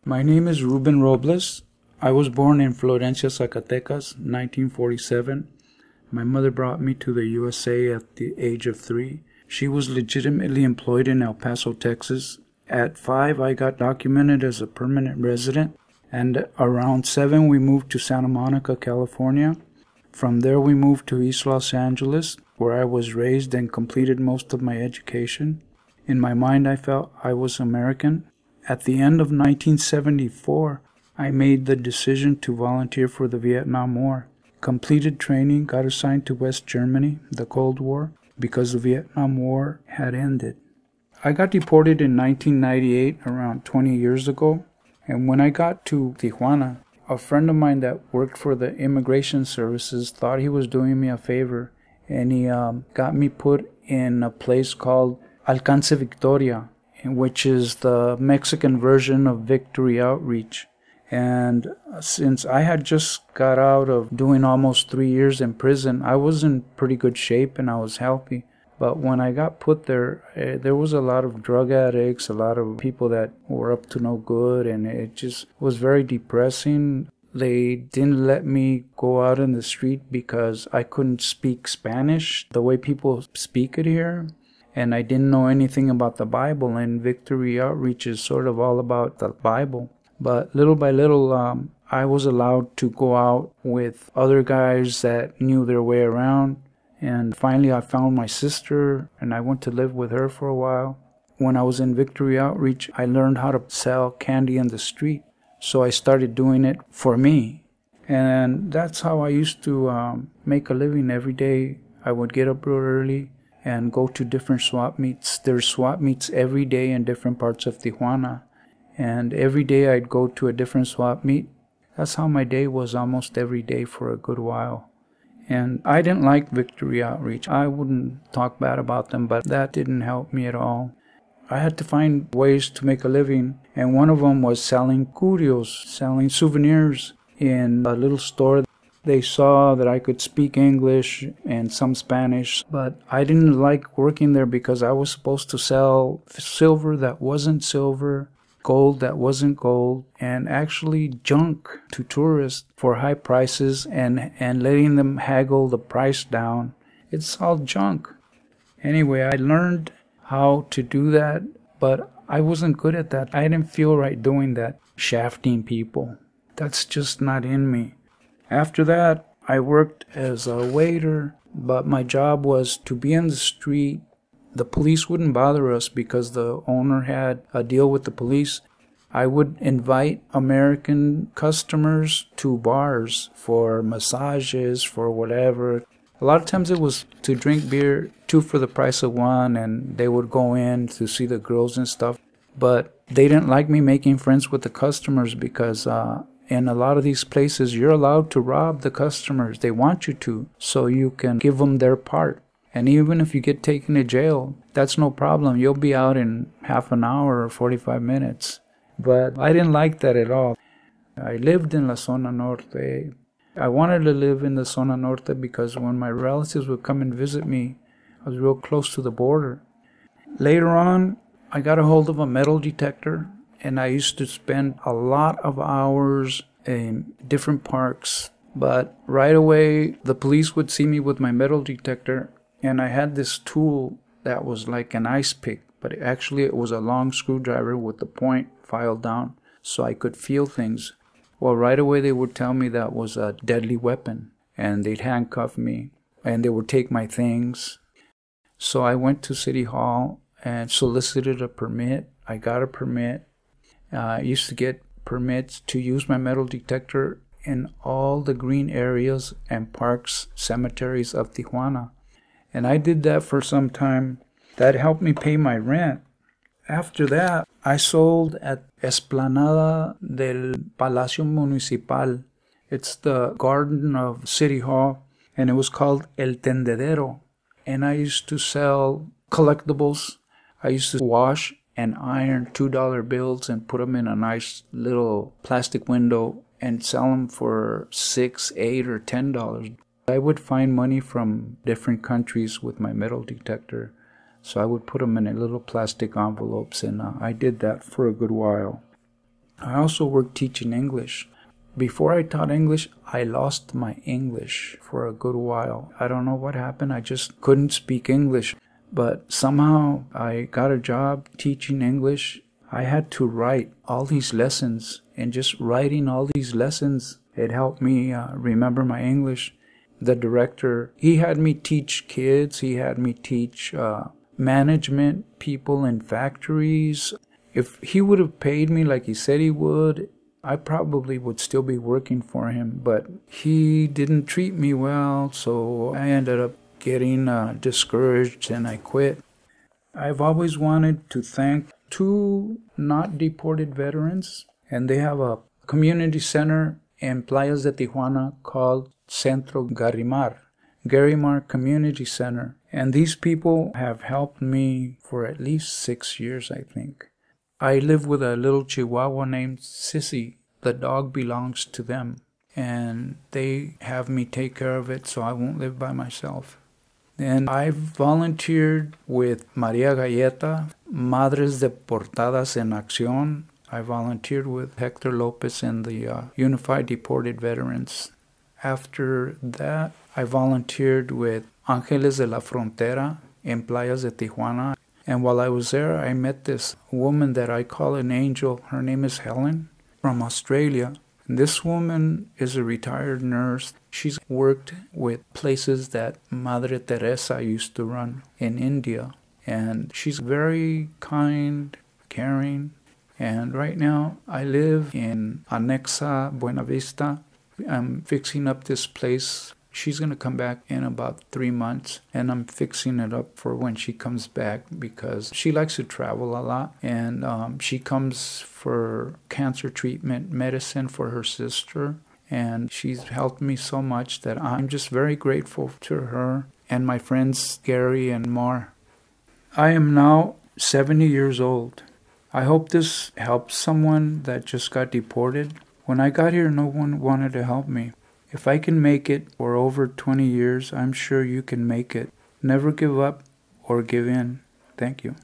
My name is Ruben Robles. I was born in Florencia, Zacatecas, 1947. My mother brought me to the USA at the age of 3. She was legitimately employed in El Paso, Texas. At 5, I got documented as a permanent resident, and around 7, we moved to Santa Monica, California. From there, we moved to East Los Angeles, where I was raised and completed most of my education. In my mind, I felt I was American. At the end of 1974, I made the decision to volunteer for the Vietnam War. Completed training, got assigned to West Germany, the Cold War, because the Vietnam War had ended. I got deported in 1998, around 20 years ago, and when I got to Tijuana, a friend of mine that worked for the immigration services thought he was doing me a favor, and he got me put in a place called Alcance Victoria, which is the Mexican version of Victory Outreach. And since I had just got out of doing almost 3 years in prison, I was in pretty good shape and I was healthy. But when I got put there, there was a lot of drug addicts, a lot of people that were up to no good, and it just was very depressing. They didn't let me go out in the street because I couldn't speak Spanish the way people speak it here. And I didn't know anything about the Bible, and Victory Outreach is sort of all about the Bible. But little by little, I was allowed to go out with other guys that knew their way around. And finally, I found my sister, and I went to live with her for a while. When I was in Victory Outreach, I learned how to sell candy in the street. So I started doing it for me. And that's how I used to make a living every day. I would get up real early and go to different swap meets. There's swap meets every day in different parts of Tijuana. And every day I'd go to a different swap meet. That's how my day was almost every day for a good while. And I didn't like Victory Outreach. I wouldn't talk bad about them, but that didn't help me at all. I had to find ways to make a living, and one of them was selling curios, selling souvenirs in a little store. They saw that I could speak English and some Spanish, but I didn't like working there because I was supposed to sell silver that wasn't silver, gold that wasn't gold, and actually junk to tourists for high prices and letting them haggle the price down. It's all junk. Anyway, I learned how to do that, but I wasn't good at that. I didn't feel right doing that, shafting people. That's just not in me. After that, I worked as a waiter, but my job was to be in the street. The police wouldn't bother us because the owner had a deal with the police. I would invite American customers to bars for massages, for whatever. A lot of times it was to drink beer, 2 for the price of 1, and they would go in to see the girls and stuff. But they didn't like me making friends with the customers because in a lot of these places, you're allowed to rob the customers. They want you to, so you can give them their part. And even if you get taken to jail, that's no problem. You'll be out in half an hour or 45 minutes. But I didn't like that at all. I lived in La Zona Norte. I wanted to live in the Zona Norte because when my relatives would come and visit me, I was real close to the border. Later on, I got a hold of a metal detector, and I used to spend a lot of hours in different parks. But right away, the police would see me with my metal detector, and I had this tool that was like an ice pick, but it was a long screwdriver with the point filed down, so I could feel things. Well, right away they would tell me that was a deadly weapon, and they'd handcuff me, and they would take my things. So I went to City Hall and solicited a permit. I got a permit. I used to get permits to use my metal detector in all the green areas and parks, cemeteries of Tijuana. And I did that for some time. That helped me pay my rent. After that, I sold at Esplanada del Palacio Municipal. It's the garden of City Hall, and it was called El Tendedero. And I used to sell collectibles. I used to wash and iron $2 bills and put them in a nice little plastic window and sell them for $6, $8, or $10. I would find money from different countries with my metal detector. So I would put them in little plastic envelopes, and I did that for a good while. I also worked teaching English. Before I taught English, I lost my English for a good while. I don't know what happened. I just couldn't speak English. But somehow I got a job teaching English. I had to write all these lessons, and just writing all these lessons, it helped me remember my English. The director, he had me teach kids. He had me teach management people in factories. If he would have paid me like he said he would, I probably would still be working for him. But he didn't treat me well, so I ended up getting discouraged and I quit. I've always wanted to thank 2 not deported veterans, and they have a community center in Playas de Tijuana called Centro Garrimar Community Center. And these people have helped me for at least 6 years, I think. I live with a little Chihuahua named Sissy. The dog belongs to them, and they have me take care of it so I won't live by myself. And I've volunteered with Maria Galleta, Madres Deportadas en Acción. I volunteered with Hector Lopez and the Unified Deported Veterans. After that, I volunteered with Ángeles de la Frontera in Playas de Tijuana. And while I was there, I met this woman that I call an angel. Her name is Helen from Australia. This woman is a retired nurse. She's worked with places that Madre Teresa used to run in India. And she's very kind, caring. And right now, I live in Anexa, Buena Vista. I'm fixing up this place. She's going to come back in about 3 months, and I'm fixing it up for when she comes back because she likes to travel a lot, and she comes for cancer treatment, medicine for her sister, and she's helped me so much that I'm just very grateful to her and my friends Gary and Mar. I am now 70 years old. I hope this helps someone that just got deported. When I got here, no one wanted to help me. If I can make it for over 20 years, I'm sure you can make it. Never give up or give in. Thank you.